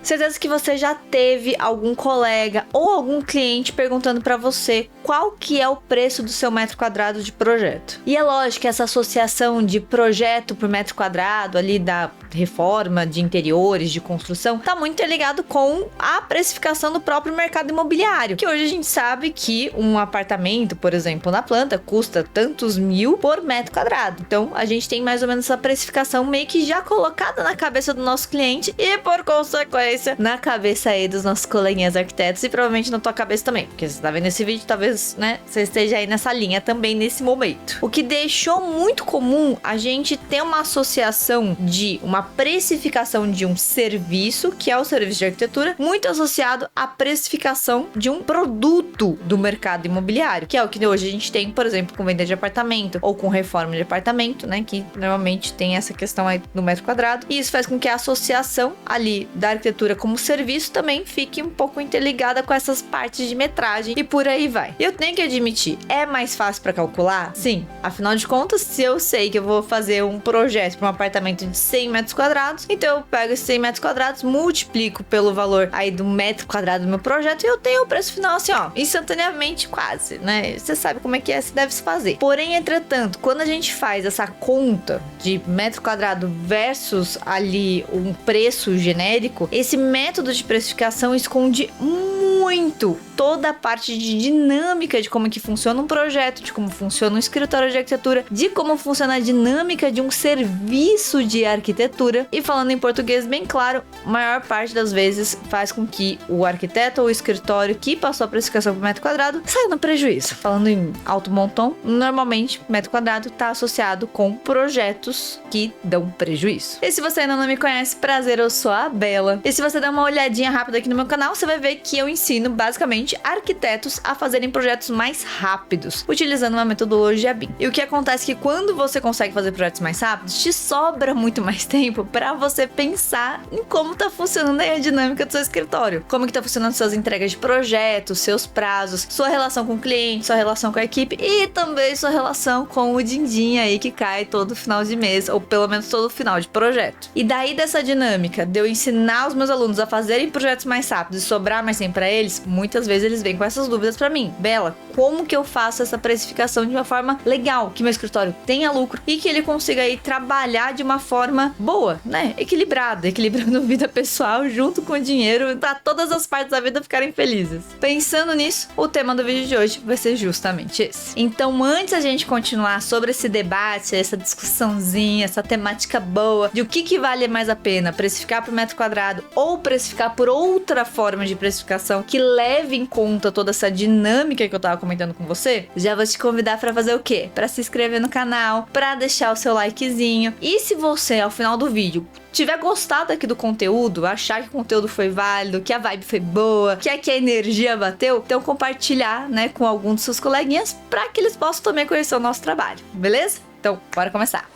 Certeza que você já teve algum colega ou algum cliente perguntando para você qual que é o preço do seu metro quadrado de projeto. E é lógico que essa associação de projeto por metro quadrado ali da reforma de interiores, de construção, tá muito ligado com a precificação do próprio mercado imobiliário, que hoje a gente sabe que um apartamento, por exemplo, na planta, custa tantos mil por metro quadrado. Então, a gente tem mais ou menos essa precificação meio que já colocada na cabeça do nosso cliente e, por consequência, na cabeça aí dos nossos coleguinhas arquitetos e provavelmente na tua cabeça também, porque você tá vendo esse vídeo, talvez, né, você esteja aí nessa linha também nesse momento. O que deixou muito comum a gente ter uma associação de uma precificação de um serviço, que é o serviço de arquitetura, muito associado à precificação de um produto do mercado imobiliário, que é o que hoje a gente tem, por exemplo, com venda de apartamento ou com reforma de apartamento, né, que normalmente tem essa questão aí no metro quadrado, e isso faz com que a associação ali da arquitetura como serviço também fique um pouco interligada com essas partes de metragem e por aí vai. Eu tenho que admitir, é mais fácil para calcular? Sim, afinal de contas, se eu sei que eu vou fazer um projeto para um apartamento de 100 metros quadrados, então eu pego esses 100 metros quadrados, multiplico pelo valor aí do metro quadrado do meu projeto e eu tenho o preço final assim, ó, instantaneamente quase, né? Você sabe como é que se deve se fazer. Porém, entretanto, quando a gente faz essa conta de metro quadrado versus ali um preço genérico, esse método de precificação esconde muito toda a parte de dinâmica de como que funciona um projeto, de como funciona um escritório de arquitetura, de como funciona a dinâmica de um serviço de arquitetura. E falando em português bem claro, a maior parte das vezes faz com que o arquiteto ou o escritório que passou a precificação por metro quadrado saia no prejuízo. Falando em alto montão, normalmente metro quadrado está associado com projetos que dão prejuízo. E se você ainda não me conhece, prazer, eu sou a Bela. E se você der uma olhadinha rápida aqui no meu canal, você vai ver que eu ensino basicamente arquitetos a fazerem projetos mais rápidos, utilizando uma metodologia BIM. E o que acontece é que quando você consegue fazer projetos mais rápidos, te sobra muito mais tempo para você pensar em como tá funcionando aí a dinâmica do seu escritório, como que tá funcionando suas entregas de projetos, seus prazos, sua relação com o cliente, sua relação com a equipe e também sua relação com o din-din aí que cai todo final de mês, ou pelo menos todo final de projeto. E daí dessa dinâmica de eu ensinar os meus alunos a fazerem projetos mais rápidos e sobrar mais tempo para eles, muitas vezes eles vêm com essas dúvidas para mim. Bela, como que eu faço essa precificação de uma forma legal, que meu escritório tenha lucro e que ele consiga aí trabalhar de uma forma boa, né? Equilibrada, equilibrando vida pessoal junto com o dinheiro para todas as partes da vida ficarem felizes. Pensando nisso, o tema do vídeo de hoje vai ser justamente esse. Então, antes a gente continuar sobre esse debate, essa discussãozinha, essa temática boa de o que vale mais a pena, precificar por metro quadrado ou precificar por outra forma de precificação que leve em conta toda essa dinâmica que eu tava comentando com você, já vou te convidar para fazer o quê? Para se inscrever no canal, para deixar o seu likezinho. E se você, ao final do vídeo, tiver gostado aqui do conteúdo, achar que o conteúdo foi válido, que a vibe foi boa, que aqui a energia bateu, então compartilhar, né, com algum dos seus coleguinhas para que eles possam também conhecer o nosso trabalho, beleza? Então, bora começar!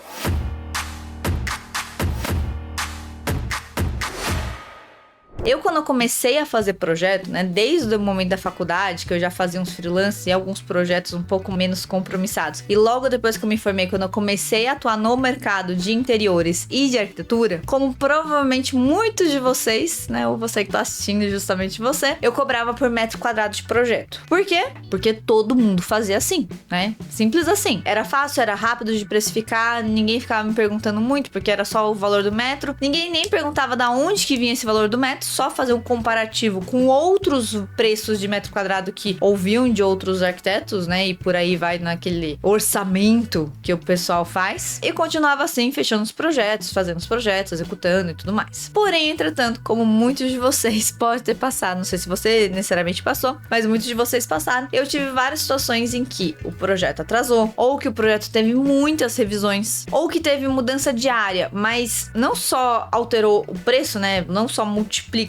Eu, quando eu comecei a fazer projeto, né, desde o momento da faculdade, que eu já fazia uns freelance e alguns projetos um pouco menos compromissados, e logo depois que eu me formei, quando eu comecei a atuar no mercado de interiores e de arquitetura, como provavelmente muitos de vocês, né, ou você que tá assistindo, justamente você, eu cobrava por metro quadrado de projeto. Por quê? Porque todo mundo fazia assim, né? Simples assim. Era fácil, era rápido de precificar, ninguém ficava me perguntando muito, porque era só o valor do metro, ninguém nem perguntava da onde que vinha esse valor do metro, só fazer um comparativo com outros preços de metro quadrado que ouviam de outros arquitetos, né? E por aí vai naquele orçamento que o pessoal faz. E continuava assim, fechando os projetos, fazendo os projetos, executando e tudo mais. Porém, entretanto, como muitos de vocês podem ter passado, não sei se você necessariamente passou, mas muitos de vocês passaram, eu tive várias situações em que o projeto atrasou, ou que o projeto teve muitas revisões, ou que teve mudança de área, mas não só alterou o preço, né? Não só multiplicou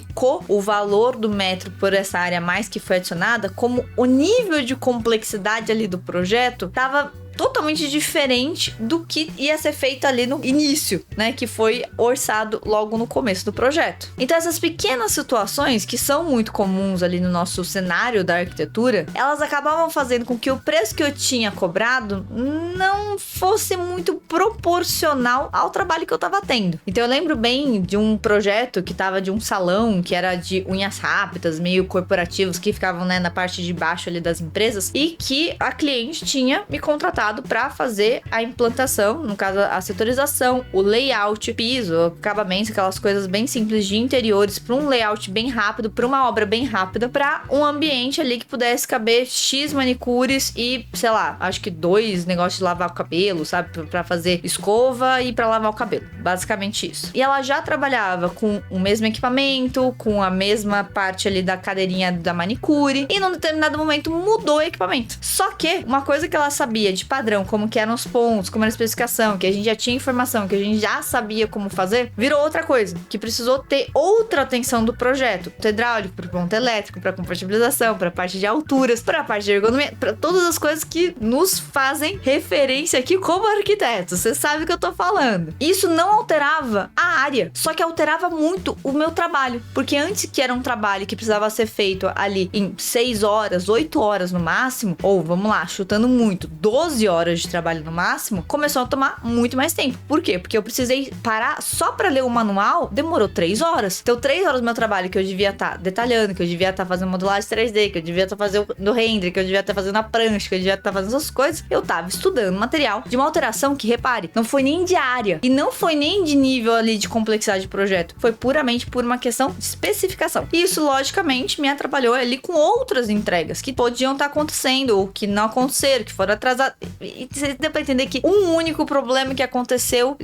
o valor do metro por essa área a mais que foi adicionada, como o nível de complexidade ali do projeto estava totalmente diferente do que ia ser feito ali no início, né? Que foi orçado logo no começo do projeto. Então essas pequenas situações que são muito comuns ali no nosso cenário da arquitetura, elas acabavam fazendo com que o preço que eu tinha cobrado não fosse muito proporcional ao trabalho que eu tava tendo. Então eu lembro bem de um projeto que tava de um salão que era de unhas rápidas, meio corporativos, que ficavam, né, na parte de baixo ali das empresas, e que a cliente tinha me contratado para fazer a implantação, no caso a setorização, o layout, piso, acabamentos, aquelas coisas bem simples de interiores, para um layout bem rápido, para uma obra bem rápida, para um ambiente ali que pudesse caber X manicures e, sei lá, acho que 2 negócios de lavar o cabelo, sabe, para fazer escova e para lavar o cabelo, basicamente isso. E ela já trabalhava com o mesmo equipamento, com a mesma parte ali da cadeirinha da manicure, e num determinado momento mudou o equipamento. Só que uma coisa que ela sabia de padrão, como que eram os pontos, como era a especificação, que a gente já tinha informação, que a gente já sabia como fazer, virou outra coisa, que precisou ter outra atenção do projeto, pro hidráulico, pro ponto elétrico, pra compatibilização, pra parte de alturas, pra parte de ergonomia, pra todas as coisas que nos fazem referência aqui como arquitetos. Você sabe o que eu tô falando. Isso não alterava a área, só que alterava muito o meu trabalho, porque antes, que era um trabalho que precisava ser feito ali em 6 horas, 8 horas no máximo, ou vamos lá, chutando muito, 12 horas de trabalho no máximo, começou a tomar muito mais tempo. Por quê? Porque eu precisei parar só pra ler o manual, demorou 3 horas. Então 3 horas do meu trabalho que eu devia estar detalhando, que eu devia estar fazendo modulagem 3D, que eu devia estar fazendo no render, que eu devia estar fazendo a prancha, que eu devia estar fazendo essas coisas, eu tava estudando material de uma alteração que, repare, não foi nem de área e não foi nem de nível ali de complexidade de projeto, foi puramente por uma questão de especificação. E isso, logicamente, me atrapalhou ali com outras entregas que podiam estar acontecendo ou que não aconteceram, que foram atrasadas. E você deu pra entender que um único problema que aconteceu,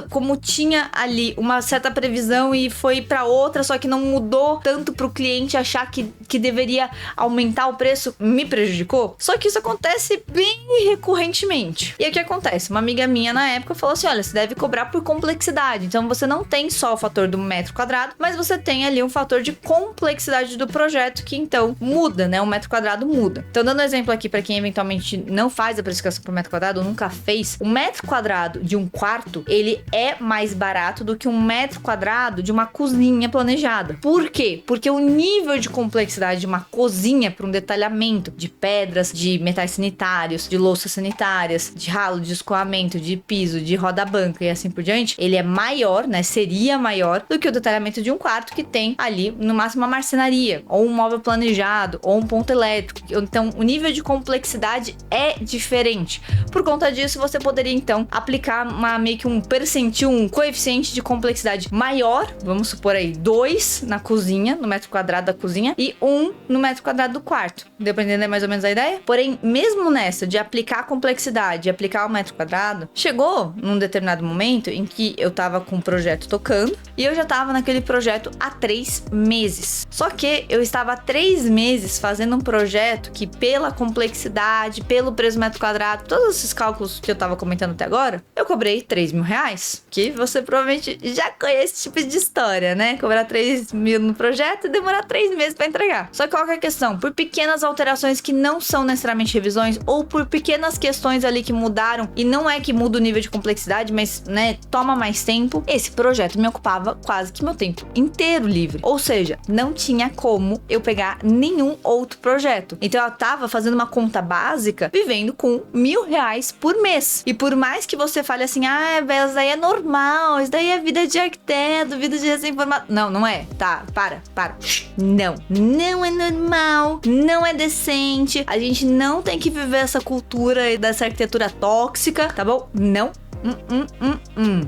como tinha ali uma certa previsão e foi pra outra, só que não mudou tanto pro cliente achar que deveria aumentar o preço, me prejudicou. Só que isso acontece bem recorrentemente. E o que acontece? Uma amiga minha na época falou assim: olha, você deve cobrar por complexidade. Então você não tem só o fator do metro quadrado, mas você tem ali um fator de complexidade do projeto que então muda, né? O metro quadrado muda. Então, dando um exemplo aqui para quem eventualmente não faz a precificação por metro quadrado ou nunca fez, o metro quadrado de um quarto, ele é mais barato do que um metro quadrado de uma cozinha planejada. Por quê? Porque o nível de complexidade de uma cozinha para um detalhamento de pedras, de metais sanitários, de louças sanitárias, de ralo de escoamento, de piso, de roda-banca e assim por diante, ele é maior, né? Seria maior do que o detalhamento de um quarto que tem ali, no máximo, uma marcenaria, ou um móvel planejado, ou um ponto elétrico. Então, o nível de complexidade é diferente. Por conta disso, você poderia, então, aplicar meio que um percentil, um coeficiente de complexidade maior, vamos supor aí, 2 na cozinha, no metro quadrado da cozinha, e 1 no metro quadrado do quarto. Deu pra entender mais ou menos a ideia? Porém, mesmo nessa de aplicar a complexidade e aplicar o metro quadrado, chegou num determinado momento em que eu tava com o projeto tocando, e eu já tava naquele projeto há 3 meses. Só que eu estava há 3 meses fazendo um projeto que, pela complexidade, pelo preço do metro quadrado, todos esses cálculos que eu tava comentando até agora, eu cobrei 3 mil reais, que você provavelmente já conhece esse tipo de história, né? Cobrar 3 mil no projeto e demorar 3 meses pra entregar. Só que qual que é a questão? Por pequenas alterações que não são necessariamente revisões, ou por pequenas questões ali que mudaram, e não é que muda o nível de complexidade, mas, né, toma mais tempo, esse projeto me ocupava quase que meu tempo inteiro livre. Ou seja, não tinha como eu pegar nenhum outro projeto. Então eu tava fazendo uma conta básica, vivendo com 1.000 reais por mês. E por mais que você fale assim, isso daí é normal, isso daí é vida de arquiteto, vida de recém-formado. Não, não é. Tá, para. Não é normal, não é decente. A gente não tem que viver essa cultura dessa arquitetura tóxica, tá bom? Não.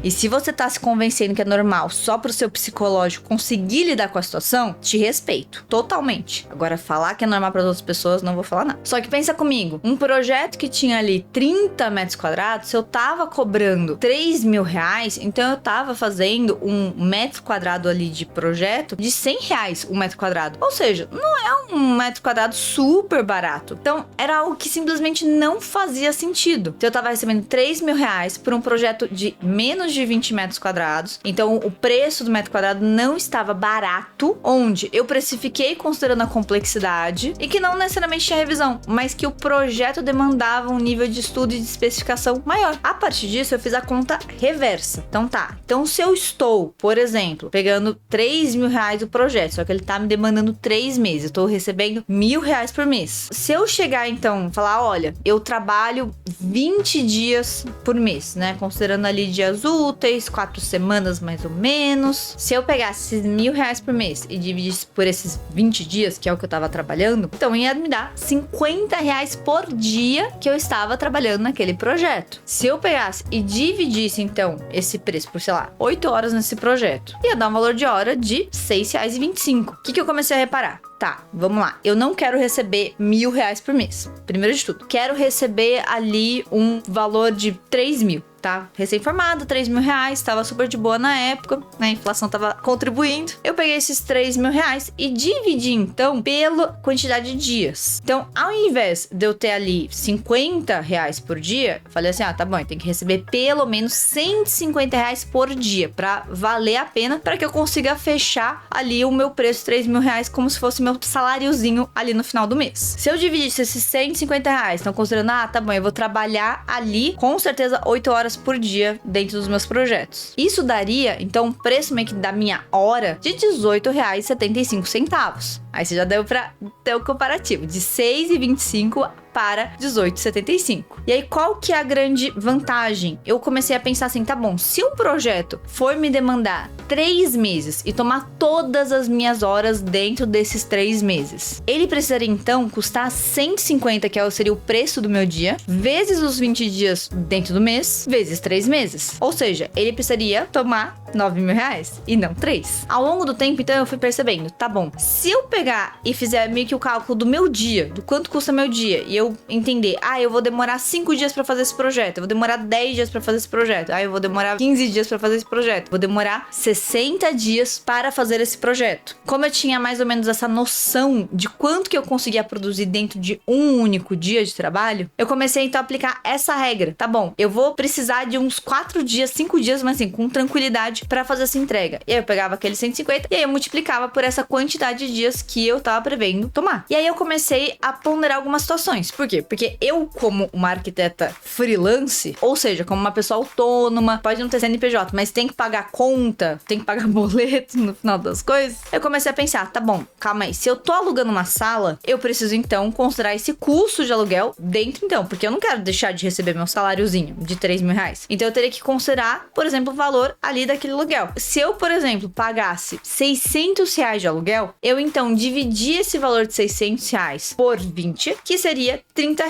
E se você tá se convencendo que é normal só pro seu psicológico conseguir lidar com a situação, te respeito, totalmente. Agora, falar que é normal para outras pessoas, não vou falar nada. Só que pensa comigo, um projeto que tinha ali 30 metros quadrados, se eu tava cobrando 3 mil reais, então eu tava fazendo um metro quadrado ali de projeto de 100 reais um metro quadrado. Ou seja, não é um metro quadrado super barato. Então, era algo que simplesmente não fazia sentido. Então, eu tava recebendo 3 mil reais por um um projeto de menos de 20 metros quadrados, então o preço do metro quadrado não estava barato, onde eu precifiquei considerando a complexidade e que não necessariamente tinha revisão, mas que o projeto demandava um nível de estudo e de especificação maior. A partir disso, eu fiz a conta reversa. Então tá, então se eu estou, por exemplo, pegando 3 mil reais o projeto, só que ele tá me demandando 3 meses, eu tô recebendo R$1.000 por mês. Se eu chegar então, falar, olha, eu trabalho 20 dias por mês, né, considerando ali dias úteis, 4 semanas mais ou menos. Se eu pegasse esses R$1.000 por mês e dividisse por esses 20 dias, que é o que eu tava trabalhando, então ia me dar R$50 por dia que eu estava trabalhando naquele projeto. Se eu pegasse e dividisse então esse preço por, sei lá, 8 horas nesse projeto, ia dar um valor de hora de R$6,25. O que eu comecei a reparar? Tá, vamos lá. Eu não quero receber R$1.000 por mês. Primeiro de tudo, quero receber ali um valor de 3 mil. Tá? Recém-formado, 3 mil reais, tava super de boa na época, né? A inflação tava contribuindo. Eu peguei esses 3 mil reais e dividi, então, pela quantidade de dias. Então, ao invés de eu ter ali R$50 por dia, eu falei assim, tá bom, eu tenho que receber pelo menos R$150 por dia, pra valer a pena, pra que eu consiga fechar ali o meu preço, 3 mil reais, como se fosse meu saláriozinho ali no final do mês. Se eu dividisse esses R$150, então considerando, tá bom, eu vou trabalhar ali, com certeza, 8 horas por dia dentro dos meus projetos. Isso daria, então, um preço meio que da minha hora de R$18,75. Aí você já deu pra ter o comparativo de R$6,25 para R$18,75. E aí, qual que é a grande vantagem? Eu comecei a pensar assim, tá bom, se um projeto for me demandar 3 meses e tomar todas as minhas horas dentro desses 3 meses, ele precisaria, então, custar 150, que seria o preço do meu dia, vezes os 20 dias dentro do mês, vezes 3 meses. Ou seja, ele precisaria tomar R$9.000 e não 3. Ao longo do tempo, então, eu fui percebendo, tá bom, se eu pegar e fizer meio que o cálculo do meu dia, do quanto custa meu dia, e eu entender, eu vou demorar 5 dias pra fazer esse projeto, eu vou demorar 10 dias pra fazer esse projeto, eu vou demorar 15 dias pra fazer esse projeto, vou demorar 60 dias para fazer esse projeto. Como eu tinha mais ou menos essa noção de quanto que eu conseguia produzir dentro de um único dia de trabalho, eu comecei então a aplicar essa regra. Tá bom, eu vou precisar de uns 4 dias, 5 dias, mas assim, com tranquilidade pra fazer essa entrega. E aí eu pegava aquele 150 e aí eu multiplicava por essa quantidade de dias que eu tava prevendo tomar. E aí eu comecei a ponderar algumas situações. Por quê? Porque eu, como uma arquiteta freelance, ou seja, como uma pessoa autônoma, pode não ter CNPJ, mas tem que pagar conta, tem que pagar boleto no final das coisas, eu comecei a pensar, tá bom, calma aí, se eu tô alugando uma sala, eu preciso então considerar esse custo de aluguel dentro então, porque eu não quero deixar de receber meu saláriozinho de 3 mil reais. Então eu teria que considerar, por exemplo, o valor ali daquele aluguel. Se eu, por exemplo, pagasse R$600 de aluguel, eu então dividir esse valor de R$600 por 20, que seria R$30.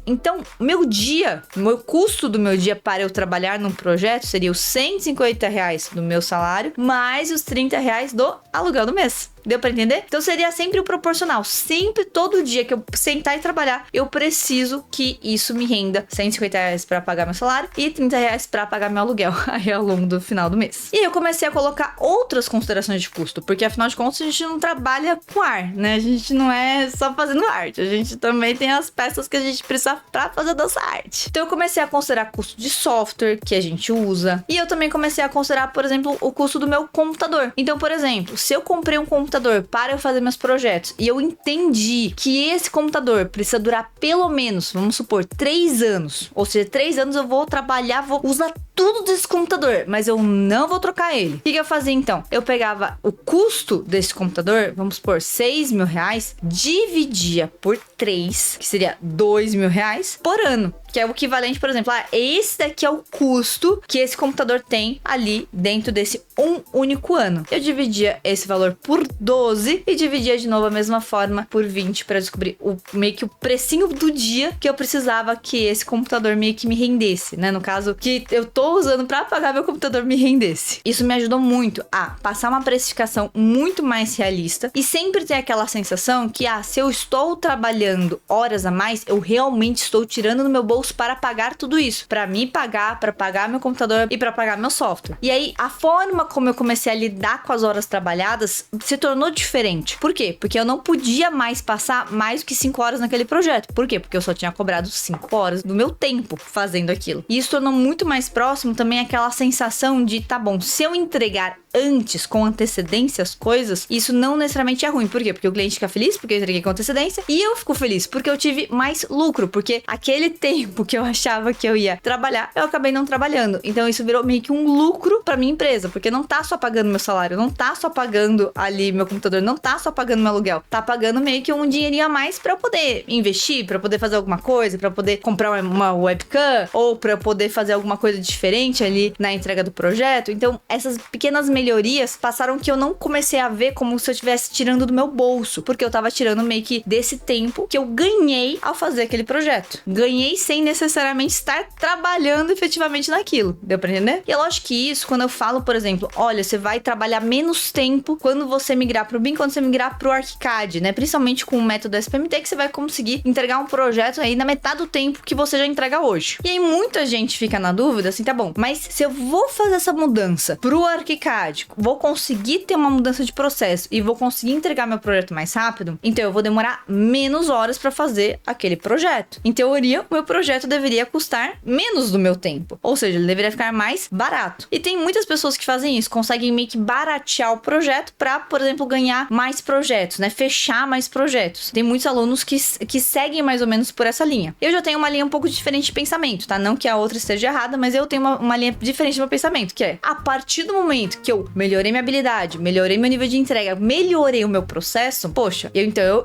Então, meu custo do meu dia para eu trabalhar num projeto seria os R$150 do meu salário, mais os R$30 do aluguel do mês. Deu pra entender? Então seria sempre o proporcional. Sempre, todo dia que eu sentar e trabalhar, eu preciso que isso me renda R$150 pra pagar meu salário e R$30 pra pagar meu aluguel aí ao longo do final do mês. E aí eu comecei a colocar outras considerações de custo, porque afinal de contas a gente não trabalha com ar, né? A gente não é só fazendo arte, a gente também tem as peças que a gente precisa pra fazer nossa arte. Então eu comecei a considerar custo de software que a gente usa, e eu também comecei a considerar, por exemplo, o custo do meu computador. Então, por exemplo, se eu comprei um computador para eu fazer meus projetos e eu entendi que esse computador precisa durar pelo menos, vamos supor, 3 anos, ou seja, 3 anos eu vou trabalhar, vou usar tudo desse computador, mas eu não vou trocar ele. O que eu fazia então? Eu pegava o custo desse computador, vamos supor, R$6 mil, dividia por 3, que seria R$2 mil por ano. Que é o equivalente, por exemplo, esse daqui é o custo que esse computador tem ali dentro desse um único ano. Eu dividia esse valor por 12 e dividia de novo a mesma forma por 20 para descobrir meio que o precinho do dia que eu precisava que esse computador meio que me rendesse, né? No caso, que eu tô estou usando para pagar meu computador me rendesse. Isso me ajudou muito a passar uma precificação muito mais realista e sempre ter aquela sensação que, se eu estou trabalhando horas a mais, eu realmente estou tirando do meu bolso para pagar tudo isso, para me pagar, para pagar meu computador e para pagar meu software. E aí, a forma como eu comecei a lidar com as horas trabalhadas se tornou diferente. Por quê? Porque eu não podia mais passar mais do que 5 horas naquele projeto. Por quê? Porque eu só tinha cobrado 5 horas do meu tempo fazendo aquilo. E isso tornou muito mais próximo também aquela sensação de, tá bom, se eu entregar antes, com antecedência as coisas, isso não necessariamente é ruim. Por quê? Porque o cliente fica feliz porque eu entreguei com antecedência e eu fico feliz porque eu tive mais lucro, porque aquele tempo que eu achava que eu ia trabalhar, eu acabei não trabalhando. Então isso virou meio que um lucro pra minha empresa, porque não tá só pagando meu salário, não tá só pagando ali meu computador, não tá só pagando meu aluguel, tá pagando meio que um dinheirinho a mais pra eu poder investir, pra eu poder fazer alguma coisa, pra eu poder comprar uma webcam, ou pra eu poder fazer alguma coisa diferente ali na entrega do projeto. Então essas pequenas melhorias passaram que eu não comecei a ver como se eu estivesse tirando do meu bolso, porque eu tava tirando meio que desse tempo que eu ganhei ao fazer aquele projeto. Ganhei sem necessariamente estar trabalhando efetivamente naquilo. Deu pra entender? E é lógico que isso, quando eu falo, por exemplo, olha, você vai trabalhar menos tempo quando você migrar pro BIM, quando você migrar pro ArchiCAD, né? Principalmente com o método SPMT, que você vai conseguir entregar um projeto aí na metade do tempo que você já entrega hoje. E aí muita gente fica na dúvida, assim, tá bom, mas se eu vou fazer essa mudança pro ArchiCAD, vou conseguir ter uma mudança de processo e vou conseguir entregar meu projeto mais rápido, então eu vou demorar menos horas para fazer aquele projeto. Em teoria, o meu projeto deveria custar menos do meu tempo, ou seja, ele deveria ficar mais barato. E tem muitas pessoas que fazem isso, conseguem meio que baratear o projeto para, por exemplo, ganhar mais projetos, né? Fechar mais projetos. Tem muitos alunos que seguem mais ou menos por essa linha. Eu já tenho uma linha um pouco diferente de pensamento, tá? Não que a outra esteja errada, mas eu tenho uma linha diferente do meu pensamento, que é, a partir do momento que eu melhorei minha habilidade, melhorei meu nível de entrega, melhorei o meu processo, poxa,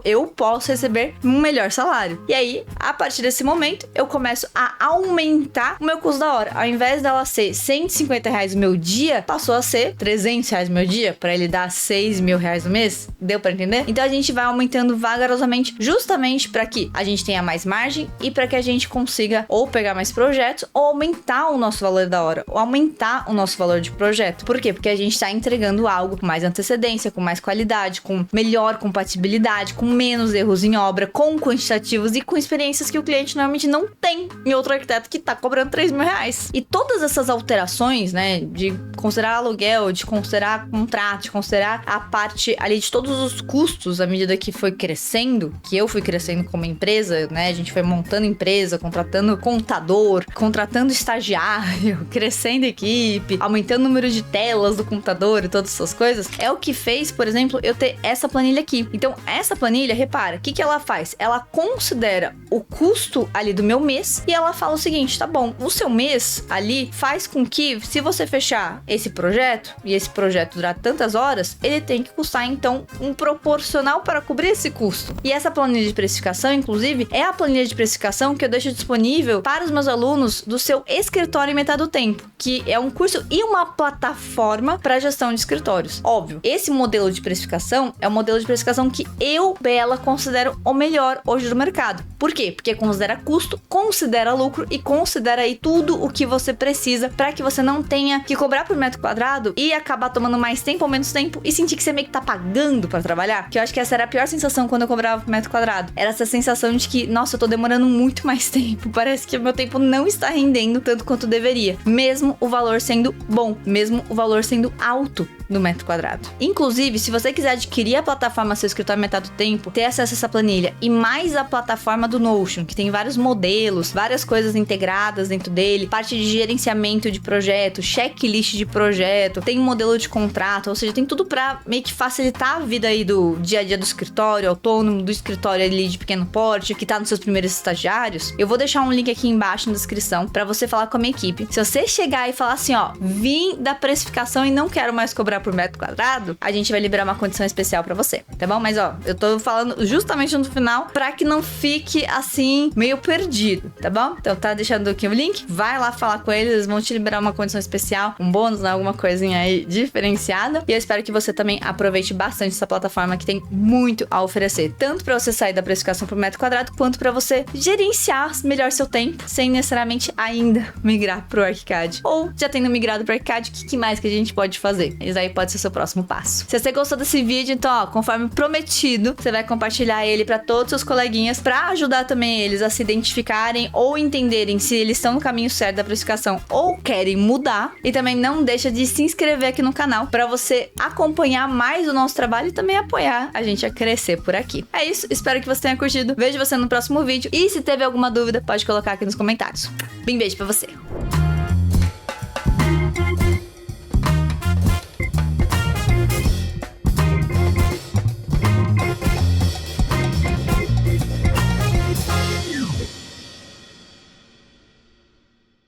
eu posso receber um melhor salário. E aí, a partir desse momento, eu começo a aumentar o meu custo da hora. Ao invés dela ser R$150 o meu dia, passou a ser R$300 o meu dia, para ele dar R$6.000 no mês. Deu para entender? Então a gente vai aumentando vagarosamente, justamente para que a gente tenha mais margem e para que a gente consiga ou pegar mais projetos ou aumentar o nosso valor da hora, ou aumentar o nosso valor de projeto. Por quê? Porque a gente está entregando algo com mais antecedência, com mais qualidade, com melhor compatibilidade, com menos erros em obra, com quantitativos e com experiências que o cliente normalmente não tem em outro arquiteto que tá cobrando R$3.000. E todas essas alterações, né, de considerar aluguel, de considerar contrato, de considerar a parte ali de todos os custos à medida que foi crescendo, que eu fui crescendo como empresa, né, a gente foi montando empresa, contratando contador, contratando estagiário, crescendo equipe, aumentando o número de telas do computador e todas essas coisas, é o que fez, por exemplo, eu ter essa planilha aqui. Então, essa planilha, repara, o que ela faz? Ela considera o custo ali do meu mês e ela fala o seguinte, tá bom, o seu mês ali faz com que, se você fechar esse projeto e esse projeto durar tantas horas, ele tem que custar, então, um proporcional para cobrir esse custo. E essa planilha de precificação, inclusive, é a planilha de precificação que eu deixo disponível para os meus alunos do seu escritório em metade do tempo, que é um curso e uma plataforma para gestão de escritórios. Óbvio, esse modelo de precificação é o modelo de precificação que eu, Bela, considero o melhor hoje do mercado. Por quê? Porque considera custo, considera lucro e considera aí tudo o que você precisa para que você não tenha que cobrar por metro quadrado e acabar tomando mais tempo ou menos tempo e sentir que você meio que tá pagando para trabalhar. Que eu acho que essa era a pior sensação quando eu cobrava por metro quadrado. Era essa sensação de que, nossa, eu tô demorando muito mais tempo. Parece que o meu tempo não está rendendo tanto quanto deveria. Mesmo o valor sendo bom, mesmo o valor sendo alto no metro quadrado. Inclusive, se você quiser adquirir a plataforma Seu Escritório Metade do Tempo, ter acesso a essa planilha e mais a plataforma do Notion, que tem vários modelos, várias coisas integradas dentro dele, parte de gerenciamento de projeto, checklist de projeto, tem um modelo de contrato, ou seja, tem tudo pra meio que facilitar a vida aí do dia a dia do escritório autônomo, do escritório ali de pequeno porte, que tá nos seus primeiros estagiários. Eu vou deixar um link aqui embaixo na descrição pra você falar com a minha equipe. Se você chegar e falar assim, ó, vim da precificação e não quero mais cobrar por metro quadrado, a gente vai liberar uma condição especial pra você, tá bom? Mas ó, eu tô falando justamente no final pra que não fique assim, meio perdido, tá bom? Então tá deixando aqui o link, vai lá falar com eles, eles vão te liberar uma condição especial, um bônus, né? Alguma coisinha aí diferenciada. E eu espero que você também aproveite bastante essa plataforma que tem muito a oferecer, tanto pra você sair da precificação por metro quadrado, quanto pra você gerenciar melhor seu tempo, sem necessariamente ainda migrar pro ArchiCAD. Ou já tendo migrado pro ArchiCAD, o que mais que a gente pode fazer? Isso aí pode ser o seu próximo passo. Se você gostou desse vídeo, então, ó, conforme prometido, você vai compartilhar ele pra todos os seus coleguinhas, pra ajudar também eles a se identificarem ou entenderem se eles estão no caminho certo da precificação ou querem mudar. E também não deixa de se inscrever aqui no canal pra você acompanhar mais o nosso trabalho e também apoiar a gente a crescer por aqui. É isso, espero que você tenha curtido. Vejo você no próximo vídeo e se teve alguma dúvida, pode colocar aqui nos comentários. Bem beijo pra você!